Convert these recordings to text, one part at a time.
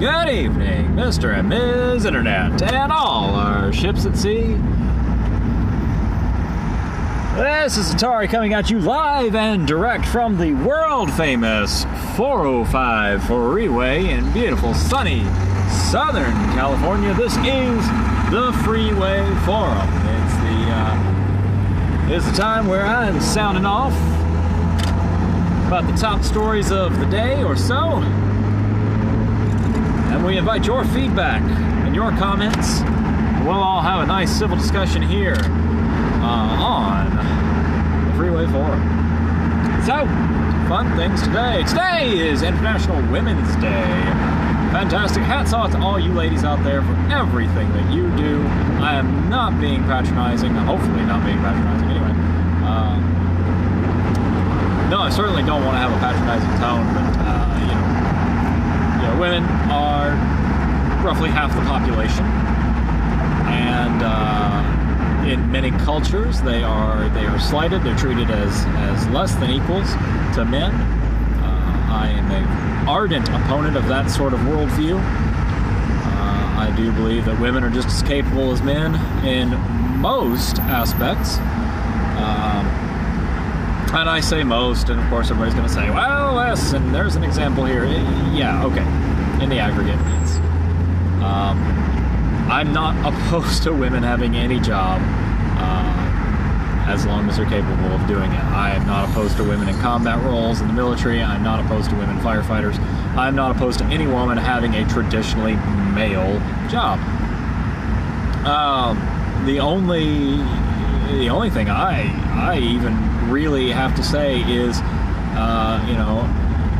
Good evening, Mr. and Ms. Internet, and all our ships at sea. This is Atari coming at you live and direct from the world-famous 405 Freeway in beautiful, sunny Southern California. This is the Freeway Forum. It's the time where I'm sounding off about the top stories of the day or so. And we invite your feedback and your comments. We'll all have a nice civil discussion here on the Freeway Forum. So, fun things today. Today is International Women's Day. Fantastic. Hats off to all you ladies out there for everything that you do. I am not being patronizing, hopefully not being patronizing anyway. No, I certainly don't want to have a patronizing tone, but, women are roughly half the population, and in many cultures they are slighted. They're treated as less than equals to men. I am an ardent opponent of that sort of worldview. I do believe that women are just as capable as men in most aspects. And I say most, and of course everybody's going to say, well, yes, and there's an example here. Yeah, okay. In the aggregate, yes. I'm not opposed to women having any job as long as they're capable of doing it. I am not opposed to women in combat roles in the military. I'm not opposed to women firefighters. I'm not opposed to any woman having a traditionally male job. The only thing I even really have to say is,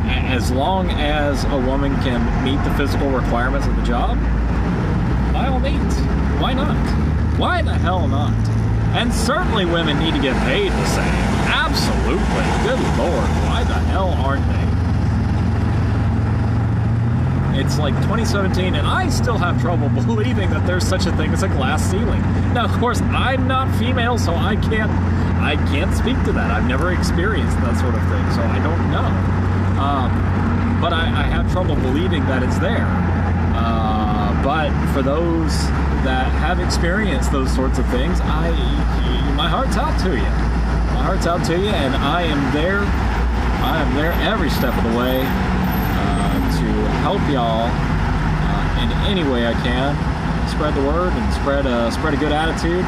as long as a woman can meet the physical requirements of the job, by all means, why not? Why the hell not? And certainly women need to get paid the same. Absolutely. Good Lord, why the hell aren't they? It's like 2017, and I still have trouble believing that there's such a thing as a glass ceiling. Now, of course, I'm not female, so I can't speak to that. I've never experienced that sort of thing, so I don't know. But I have trouble believing that it's there. But for those that have experienced those sorts of things, my heart's out to you. My heart's out to you, and I am there. I am there every step of the way to help y'all in any way I can. Spread the word and spread a good attitude.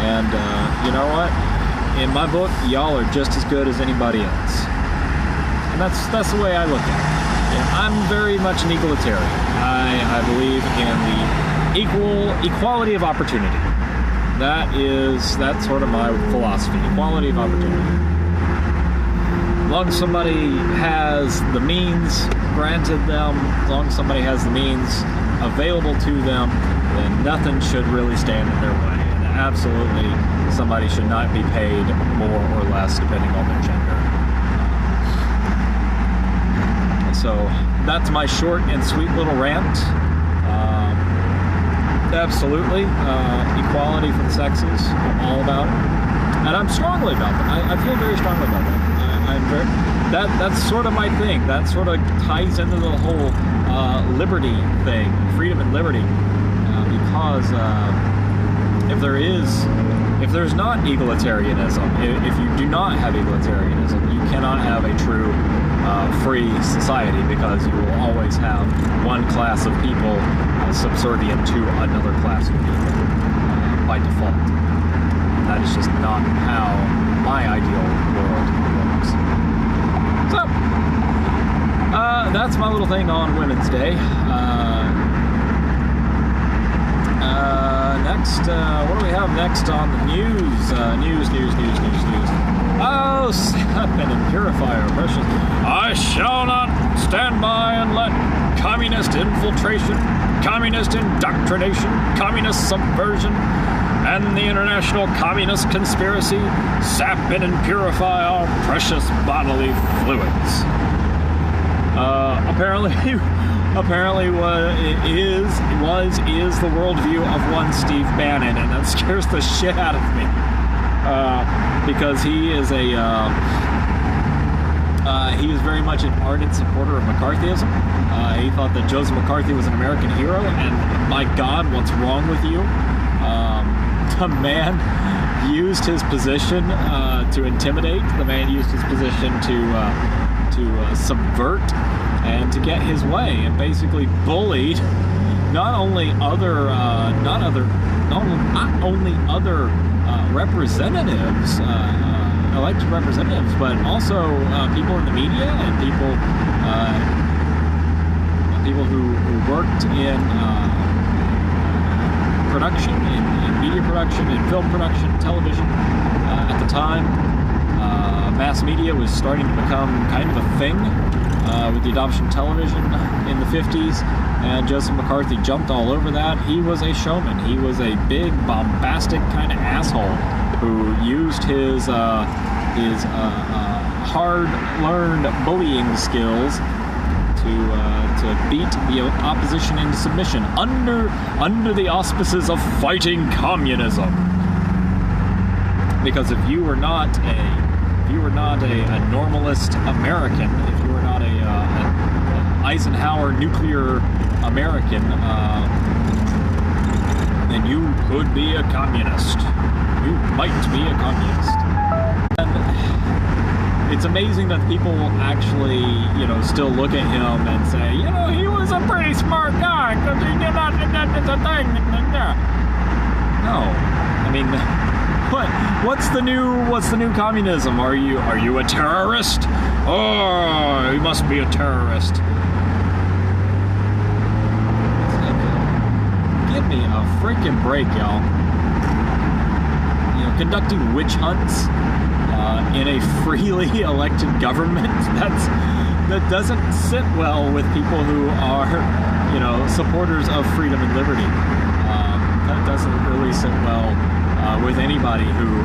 And you know what? In my book, y'all are just as good as anybody else. And that's the way I look at it. I'm very much an egalitarian. I believe in the equality of opportunity. That's sort of my philosophy. Equality of opportunity. As long as somebody has the means granted them, as long as somebody has the means available to them, then nothing should really stand in their way. And absolutely, somebody should not be paid more or less depending on their gender. So that's my short and sweet little rant. Absolutely, equality for the sexes. I'm all about it, and I'm strongly about that. I feel very strongly about that. That's sort of my thing. That sort of ties into the whole liberty thing, freedom and liberty, because if there's not egalitarianism, if you do not have egalitarianism, you cannot have a true free society, because you will always have one class of people subservient to another class of people by default. That is just not how my ideal world works. So, that's my little thing on Women's Day. Next, what do we have next on the news? News. Oh, Sap and Impurify are precious. I shall not stand by and let communist infiltration, communist indoctrination, communist subversion, and the international communist conspiracy sap and impurify our precious bodily fluids. Apparently what is the worldview of one Steve Bannon, and that scares the shit out of me. Because he is He was very much an ardent supporter of McCarthyism. He thought that Joseph McCarthy was an American hero, and my God, what's wrong with you? The man used his position to intimidate. The man used his position to subvert and to get his way, and basically bullied not only other representatives, elected representatives, but also people in the media and people who worked in production, in media production, in film production, television. At the time, mass media was starting to become kind of a thing with the adoption of television in the 50s, and Joseph McCarthy jumped all over that. He was a showman. He was a big, bombastic kind of asshole who used his hard-learned bullying skills to beat the opposition into submission under the auspices of fighting communism. Because if you were not a normalist American, if you were not a Eisenhower nuclear American, then you could be a communist. You might be a communist. And it's amazing that people actually, still look at him and say, he was a pretty smart guy because he did not do the thing. No, I mean, what's the new communism? Are you a terrorist? Oh, you must be a terrorist. Give me a freaking break, y'all. Conducting witch hunts in a freely elected government, that doesn't sit well with people who are, supporters of freedom and liberty. That doesn't really sit well with anybody who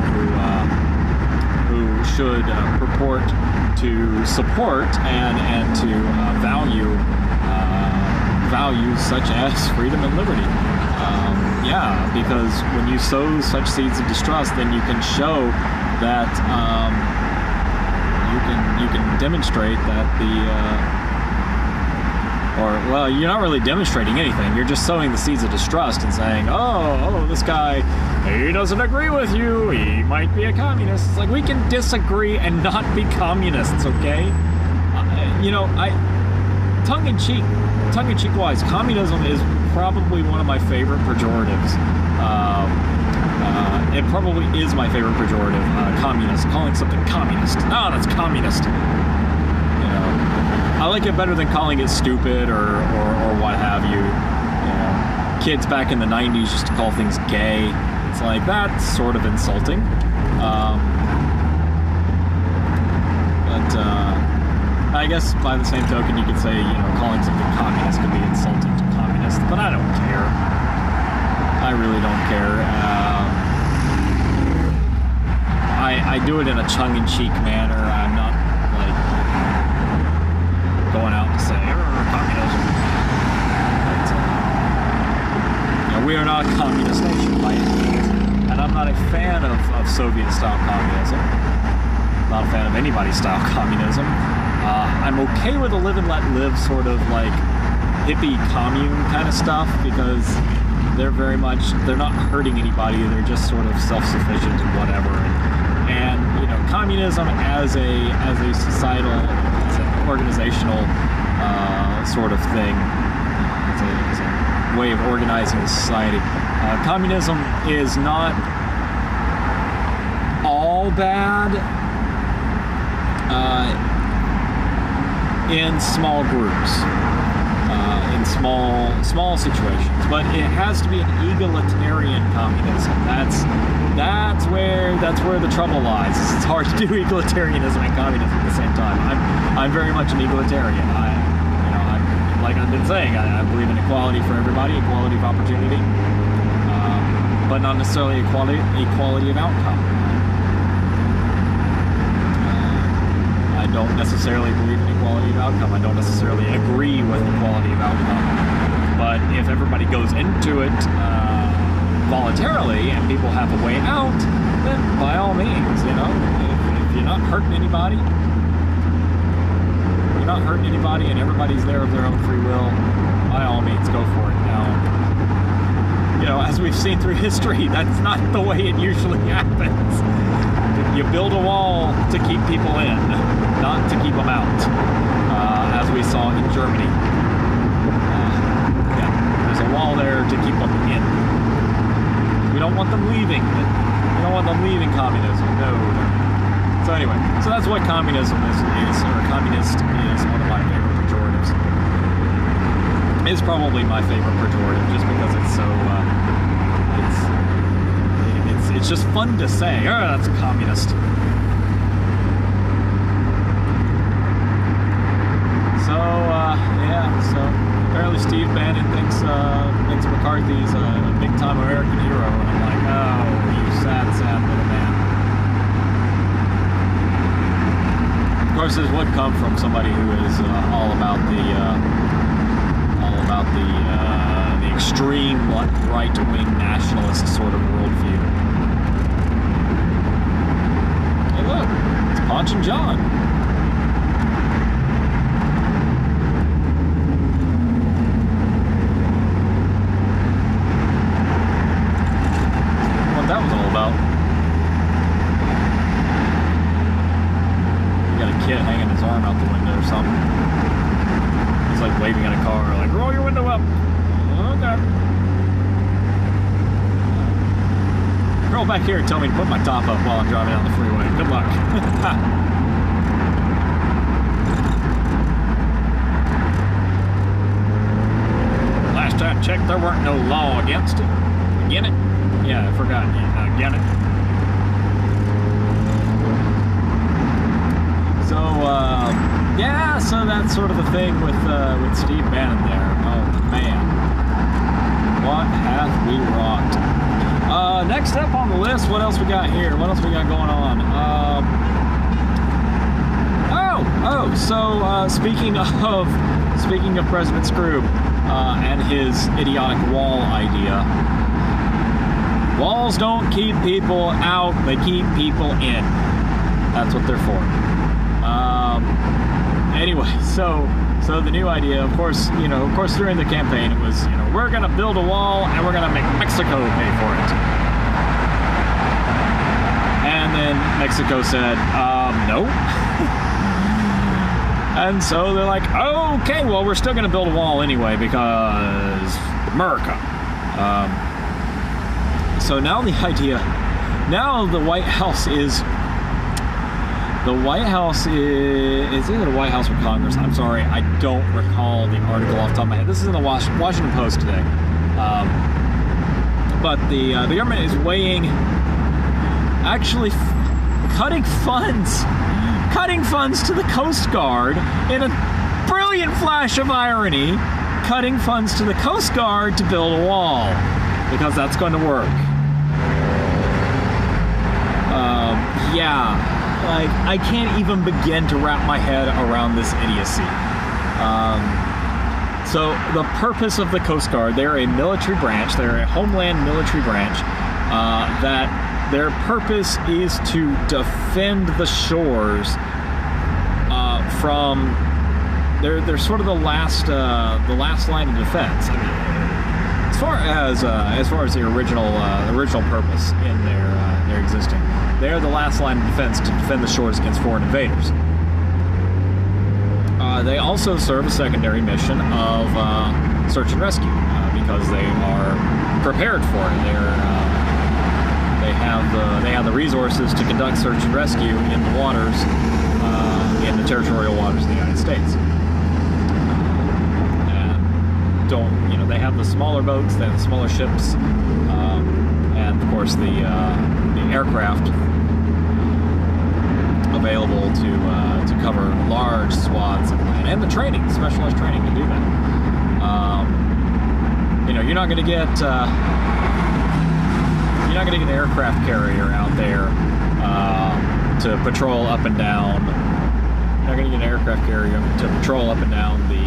should purport to support and to value values such as freedom and liberty. Because when you sow such seeds of distrust, then you can show that you can demonstrate that you're not really demonstrating anything. You're just sowing the seeds of distrust and saying, oh, this guy, he doesn't agree with you. He might be a communist. It's like, we can disagree and not be communists, okay? Tongue-in-cheek wise, communism is probably one of my favorite pejoratives. It probably is my favorite pejorative, communist. Calling something communist. Oh, that's communist. I like it better than calling it stupid or what have you. Kids back in the 90s used to call things gay. It's like, that's sort of insulting. I guess by the same token, you could say, calling something communist could be insulting to communists, but I don't care. I really don't care. I do it in a tongue-in-cheek manner. I'm not, going out to say, communism. But, we are not a communist nation by any means, and I'm not a fan of Soviet-style communism. Not a fan of anybody-style communism. I'm okay with a live and let live sort of hippie commune kind of stuff, because they're not hurting anybody. They're just sort of self-sufficient and whatever. And communism as a societal, as an organizational sort of thing, as a way of organizing the society. Communism is not all bad in small groups, in small situations, but it has to be an egalitarian communism. That's where the trouble lies. It's hard to do egalitarianism and communism at the same time. I'm very much an egalitarian. Like I've been saying, I believe in equality for everybody, equality of opportunity, but not necessarily equality of outcome. I don't necessarily believe in equality of outcome. I don't necessarily agree with equality of outcome. But if everybody goes into it voluntarily and people have a way out, then by all means, if you're not hurting anybody, you're not hurting anybody and everybody's there of their own free will, by all means, go for it. Now, you know, as we've seen through history, that's not the way it usually happens. You build a wall to keep people in, not to keep them out, as we saw in Germany. Yeah, there's a wall there to keep them in. We don't want them leaving. We don't want them leaving communism. No. So anyway, so that's what communism is, or communist is one of my favorite pejoratives. It's probably my favorite pejorative just because it's so, it's just fun to say. Oh, that's a communist. So, yeah, so apparently Steve Bannon thinks McCarthy's a big-time American hero, and I'm like, oh, you sad, sad little man. Of course, this would come from somebody who is all about the extreme right-wing nationalist sort of worldview. Hey, look, it's Ponch and John. What that was all about. Got a kid hanging his arm out the window or something. He's like waving at a car, like, roll your window up. Okay. Girl back here tell me to put my top up while I'm driving down the freeway. Good luck. Last I checked, there weren't no law against it. Again it? Yeah, I forgot. Yeah, again it. So, yeah, so that's sort of the thing with Steve Bannon there. Oh, man. What hath we wrought? Next up on the list, what else we got here? What else we got going on? So speaking of President Scrooge and his idiotic wall idea, walls don't keep people out, they keep people in. That's what they're for. Anyway, so the new idea, of course, during the campaign, it was, we're going to build a wall and we're going to make Mexico pay for it. And then Mexico said, no. And so they're like, okay, well, we're still going to build a wall anyway because America. So now the idea, now the White House is either the White House or Congress. I'm sorry, I don't recall the article off the top of my head. This is in the Washington Post today. But the government is weighing, actually cutting funds to the Coast Guard in a brilliant flash of irony, cutting funds to the Coast Guard to build a wall, because that's going to work. Yeah. Like, I can't even begin to wrap my head around this idiocy. So the purpose of the Coast Guard, they're a military branch, they're a homeland military branch, that their purpose is to defend the shores from, they're sort of the last line of defense. I mean, as far as the original purpose in their existing. They're the last line of defense to defend the shores against foreign invaders. They also serve a secondary mission of search and rescue because they are prepared for it. They have the resources to conduct search and rescue in the waters, in the territorial waters of the United States. They have the smaller boats, they have the smaller ships, and of course the aircraft available to cover large swaths of land, and the training, specialized training to do that. You're not going to get an aircraft carrier out there to patrol up and down. You're not going to get an aircraft carrier to patrol up and down the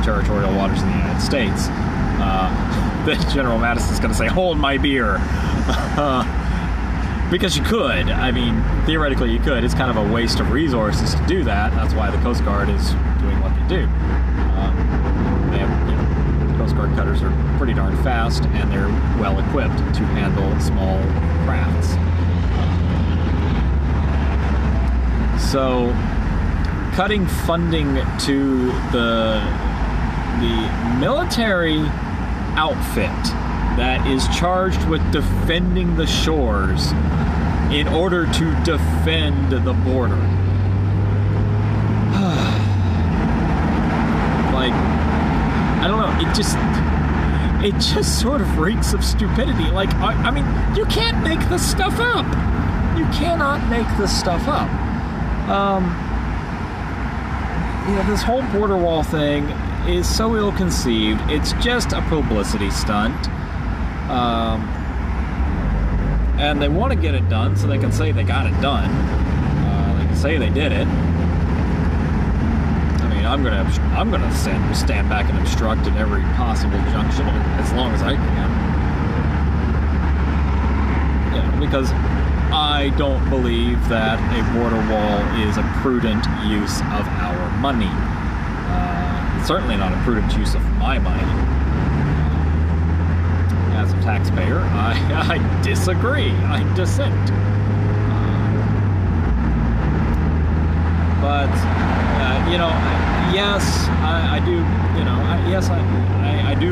territorial waters of the United States. Then General Madison's going to say, "Hold my beer." because you could. I mean, theoretically you could. It's kind of a waste of resources to do that. That's why the Coast Guard is doing what they do. They have, Coast Guard cutters are pretty darn fast, and they're well equipped to handle small crafts. So, cutting funding to the military outfit that is charged with defending the shores in order to defend the border. Like, I don't know, it just sort of reeks of stupidity. Like, I mean, you can't make this stuff up. You cannot make this stuff up. This whole border wall thing is so ill-conceived. It's just a publicity stunt. And they want to get it done so they can say they got it done. They can say they did it. I mean, I'm gonna stand back and obstruct at every possible junction as long as I can. Because I don't believe that a border wall is a prudent use of our money. Certainly not a prudent use of my money. As a taxpayer, I disagree. I dissent. But yes, I do. Yes, I do.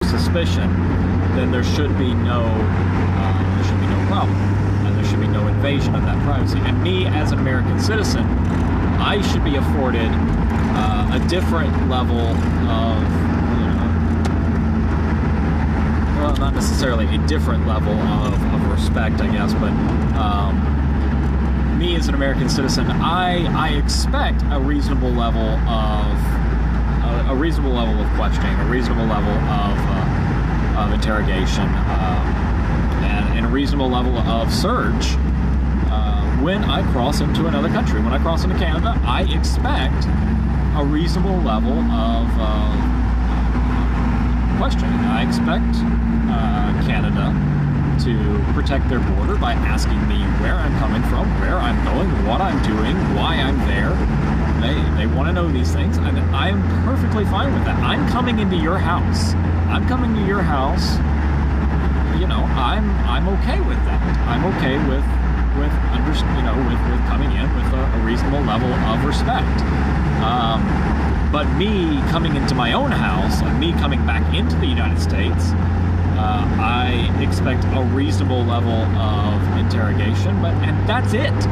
Suspicion, then there should be no problem, and there should be no invasion of that privacy. And me, as an American citizen, I should be afforded a different level of, well, not necessarily a different level of respect, I guess, but me as an American citizen, I expect a reasonable level of questioning, a reasonable level of interrogation, and a reasonable level of search when I cross into another country. When I cross into Canada, I expect a reasonable level of questioning. I expect Canada to protect their border by asking me where I'm coming from, where I'm going, what I'm doing, why I'm there. They want to know these things, and I'm perfectly fine with that. I'm coming into your house. I'm coming to your house. You know, I'm okay with that. I'm okay with coming in with a reasonable level of respect. But me coming into my own house and me coming back into the United States, I expect a reasonable level of interrogation, and that's it.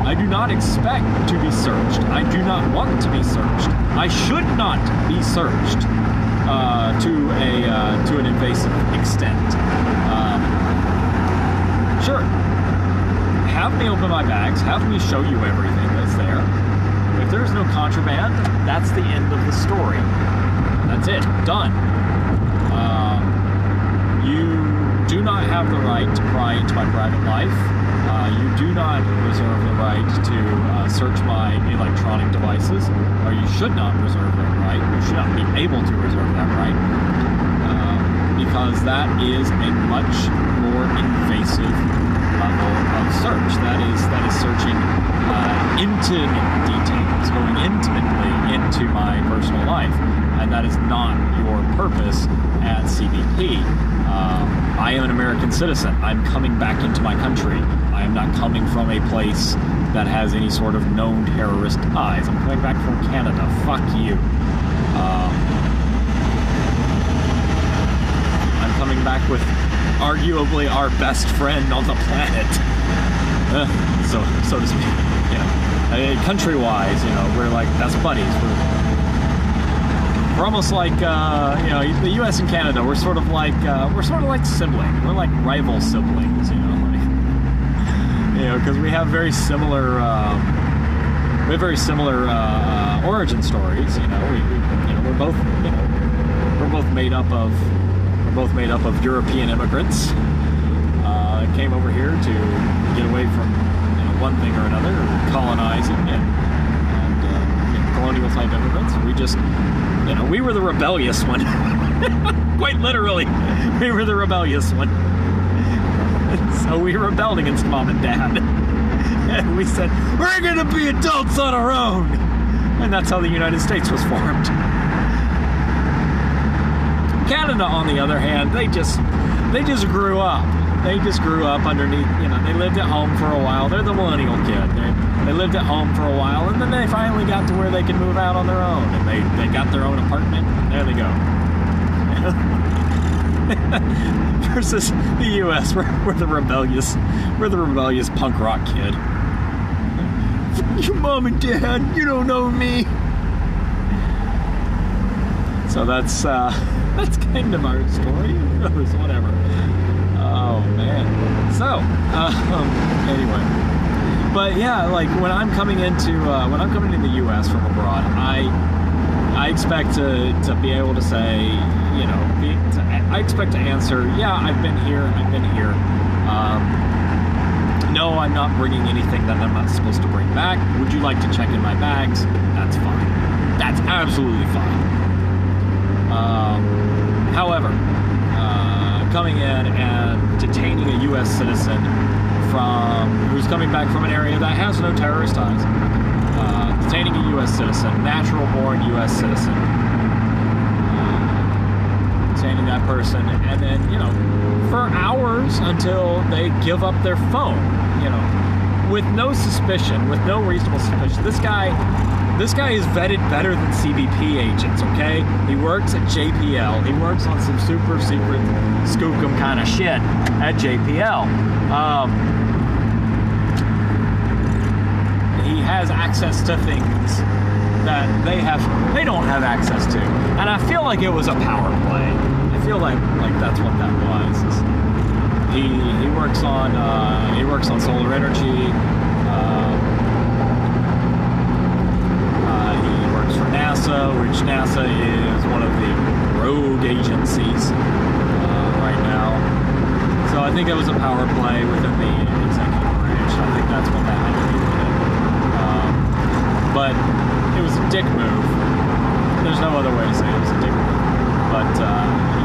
I do not expect to be searched. I do not want to be searched. I should not be searched to an invasive extent. Sure, have me open my bags, have me show you everything that's there. If there's no contraband, that's the end of the story. That's it, done. You do not have the right to pry into my private life. You do not reserve the right to search my electronic devices, or you should not reserve that right. You should not be able to reserve that right, because that is a much more invasive level of search. That is searching intimate details, going intimately into my personal life, and that is not your purpose at CBP. I am an American citizen. I'm coming back into my country. I am not coming from a place that has any sort of known terrorist ties. I'm coming back from Canada. Fuck you. I'm coming back with arguably our best friend on the planet. So to speak. You know, country-wise, you know, we're like best buddies. We're almost like, you know, the U.S. and Canada. We're sort of like siblings. We're like rival siblings, you know, because we have very similar, origin stories. You know, we're both made up of European immigrants that came over here to get away from one thing or another, colonizing and colonial type immigrants. We just. You know, we were the rebellious one. Quite literally, we were the rebellious one. So we rebelled against Mom and Dad. And we said, we're going to be adults on our own. And that's how the United States was formed. Canada, on the other hand, they just grew up. They just grew up underneath, you know, they lived at home for a while. They're the millennial kid. They lived at home for a while, and then they finally got to where they could move out on their own, and they got their own apartment. There they go. Versus the U.S., we're the rebellious punk rock kid. Your mom and dad, you don't know me. So that's kind of our story. Whatever. Oh man. So anyway. But yeah, like when I'm coming into the U.S. from abroad, I expect to be able to say, you know, I expect to answer, yeah, I've been here. No, I'm not bringing anything that I'm not supposed to bring back. Would you like to check in my bags? That's fine. That's absolutely fine. However, coming in and detaining a U.S. citizen who's coming back from an area that has no terrorist ties, detaining a U.S. citizen, natural-born U.S. citizen, detaining that person, and then, you know, for hours until they give up their phone, you know, with no suspicion, with no reasonable suspicion. This guy is vetted better than CBP agents, okay? He works at JPL. He works on some super secret skookum kind of shit at JPL. He has access to things that they don't have access to. And I feel like it was a power play. I feel like that's what that was. He works on solar energy. For NASA, which NASA is one of the rogue agencies right now. So I think it was a power play within the executive branch. I think that's what that had to do with it. But it was a dick move. There's no other way to say it was a dick move. But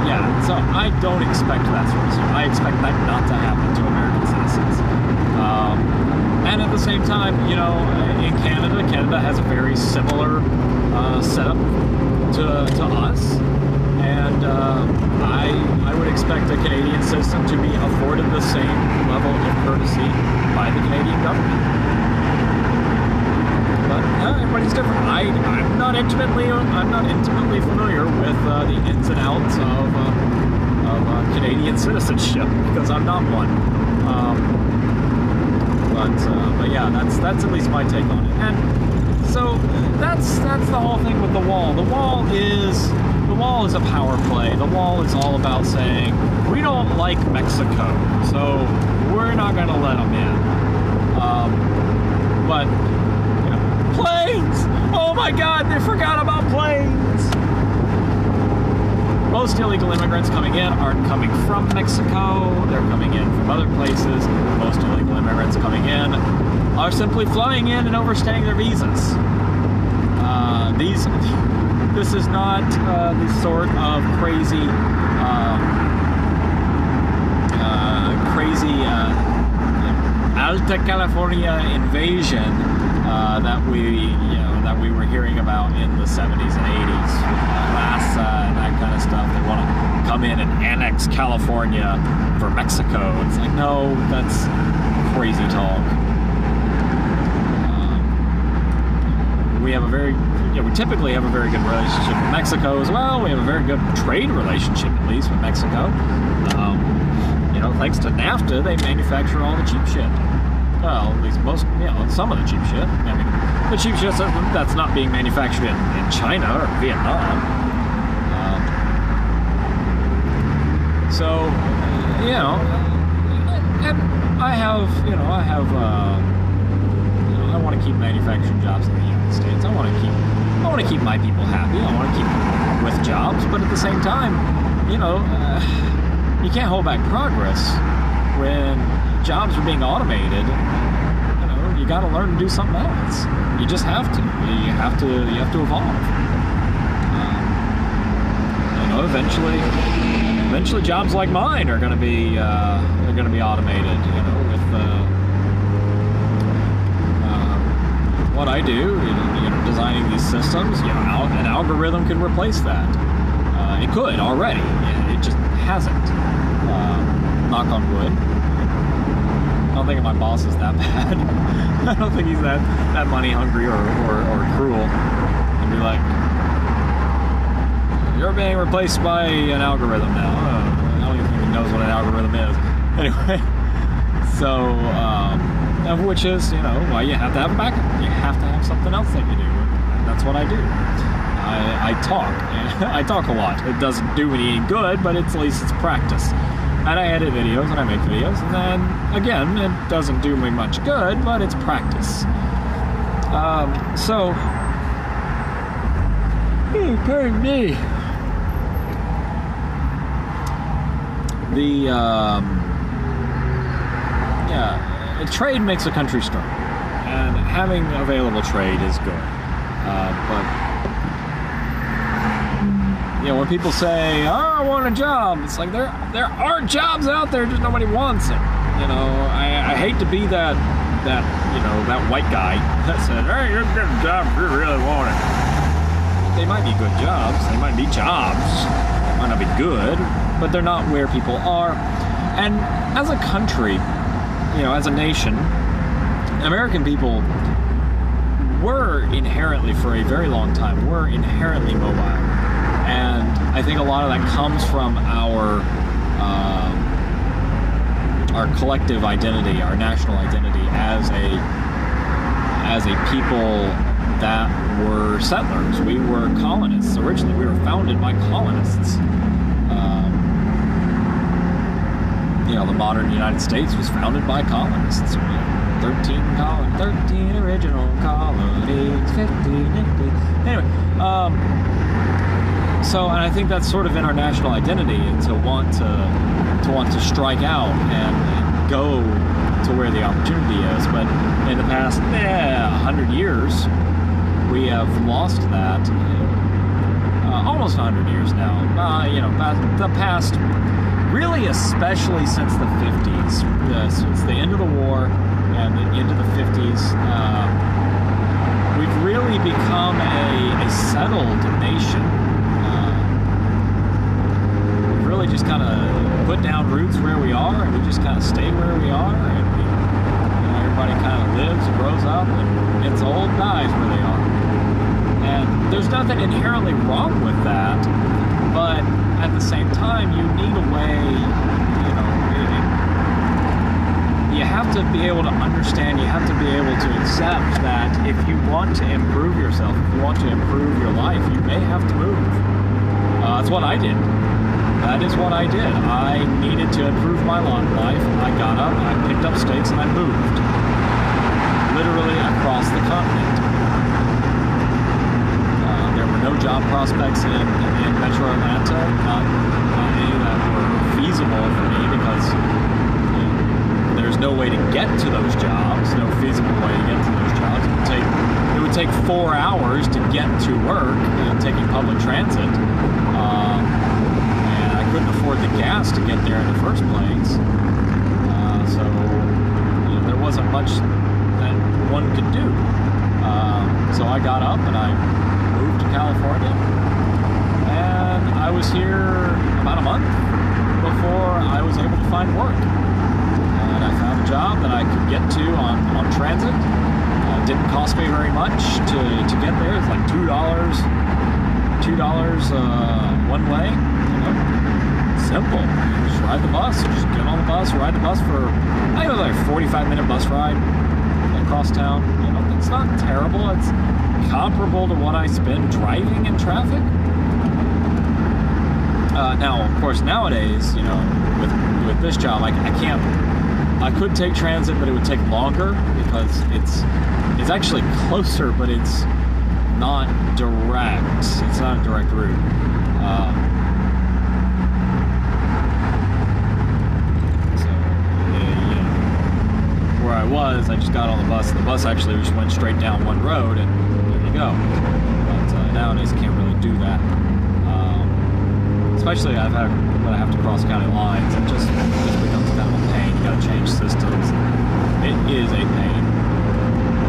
yeah, so I don't expect that sort of stuff. I expect that not to happen. same time, you know, in Canada has a very similar setup to us, and I would expect a Canadian citizen to be afforded the same level of courtesy by the Canadian government. But everybody's different. I'm not intimately familiar with the ins and outs of Canadian citizenship because I'm not one. But yeah, that's at least my take on it. And so that's the whole thing with the wall. The wall is a power play. The wall is all about saying we don't like Mexico, so we're not going to let them in. But you know, planes. Oh my God, they forgot about planes. Most illegal immigrants coming in aren't coming from Mexico. They're coming in from other places. Most illegal immigrants coming in are simply flying in and overstaying their visas. This is not the sort of crazy Alta California invasion that we were hearing about in the 70s and 80s, Lhasa and that kind of stuff. They want to come in and annex California for Mexico. It's like, no, that's crazy talk. We typically have a very good relationship with Mexico as well. We have a very good trade relationship, at least, with Mexico. You know, thanks to NAFTA, they manufacture all the cheap shit. Well, at least some of the cheap shit. I mean, the cheap shit that's not being manufactured in China or Vietnam. So, you know, and I want to keep manufacturing jobs in the United States. I want to keep my people happy. I want to keep them with jobs, but at the same time, you know, you can't hold back progress when jobs are being automated. You know, you got to learn to do something else. You just have to. You have to evolve. You know, eventually, jobs like mine are going to be automated. You know, with what I do, you know, designing these systems. You know, an algorithm could replace that. It could already. It just hasn't. Knock on wood. I don't think my boss is that bad. I don't think he's that money hungry or cruel. And be like, you're being replaced by an algorithm now. I don't even think he knows what an algorithm is. Anyway, so which is, you know, why you have to have a backup. You have to have something else that you do. And that's what I do. I talk. I talk a lot. It doesn't do me any good, but at least it's practice. And I edit videos and I make videos, and then again, it doesn't do me much good, but it's practice. So, pardon me. Trade makes a country strong, and having available trade is good. But you know, when people say, "Oh, I want a job," it's like there are jobs out there, just nobody wants it. You know, I hate to be that white guy that said, "Hey, you're getting a job if you really want it." They might be good jobs. They might be jobs. They might not be good, but they're not where people are. And as a country, you know, as a nation, American people were inherently, for a very long time, inherently mobile. And I think a lot of that comes from our collective identity, our national identity as a people that were settlers. We were colonists. Originally, we were founded by colonists. You know, the modern United States was founded by colonists. 13 original colonies, 15. Anyway, so, and I think that's sort of in our national identity, to want to strike out and go to where the opportunity is. But in the past 100 years, we have lost that. Almost 100 years now. You know, the past, really, especially since the 50s, since the end of the war, and into the 50s. We've really become a settled nation. We've really just kind of put down roots where we are, and we just kind of stay where we are, and everybody kind of lives and grows up and gets old, dies where they are. And there's nothing inherently wrong with that, but at the same time, you need a way, you have to be able to understand, you have to be able to accept that if you want to improve yourself, if you want to improve your life, you may have to move. That's what I did. That is what I did. I needed to improve my life. I got up, I picked up stakes, and I moved. Literally across the continent. There were no job prospects in Metro Atlanta, not any that were feasible for me, because there's no way to get to those jobs, no feasible way to get to those jobs. It would take 4 hours to get to work, taking public transit, and I couldn't afford the gas to get there in the first place. So there wasn't much that one could do. So I got up and I moved to California, and I was here about a month before I was able to find work. I found a job that I could get to on transit. It didn't cost me very much to get there. It's like $2 one way. Simple. Just ride the bus. Just get on the bus, ride the bus for, I think it was like a 45-minute bus ride across town. It's not terrible. It's comparable to what I spend driving in traffic. Now, of course, nowadays, with this job, I could take transit, but it would take longer because it's actually closer, but it's not direct. It's not a direct route. Where I was, I just got on the bus, and the bus actually just went straight down one road, and there you go. But nowadays, I can't really do that. Especially when I have to cross county lines, it just becomes kind of a pain. You got to change systems. It is a pain,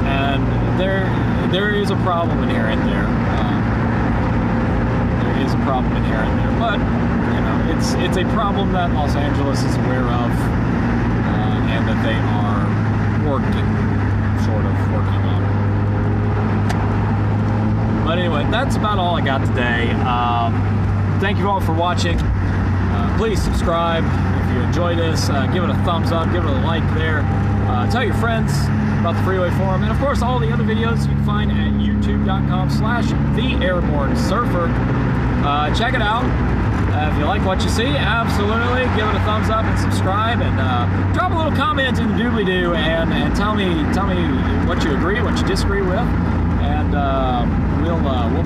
and there is a problem inherent there. There is a problem inherent there, but it's a problem that Los Angeles is aware of, and that they are working on. But anyway, that's about all I got today. Thank you all for watching. Please subscribe if you enjoy this. Give it a thumbs up, give it a like there. Tell your friends about the Freeway Forum, and of course all the other videos you can find at youtube.com/theairbornesurfer. Check it out. If you like what you see, absolutely give it a thumbs up and subscribe, and drop a little comment in the doobly-doo, and tell me what you agree, what you disagree with, and we'll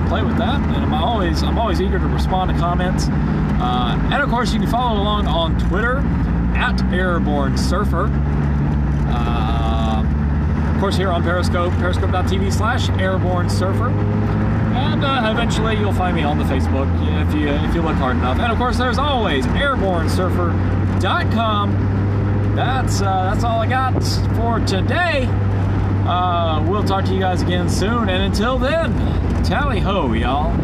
play with that. And I'm always eager to respond to comments. And of course, you can follow along on Twitter at Airborne Surfer. Of course, here on Periscope, periscope.tv/Airborne Surfer. And eventually you'll find me on the Facebook if you look hard enough. And of course, there's always airbornesurfer.com. That's all I got for today. We'll talk to you guys again soon, and until then, tally ho, y'all.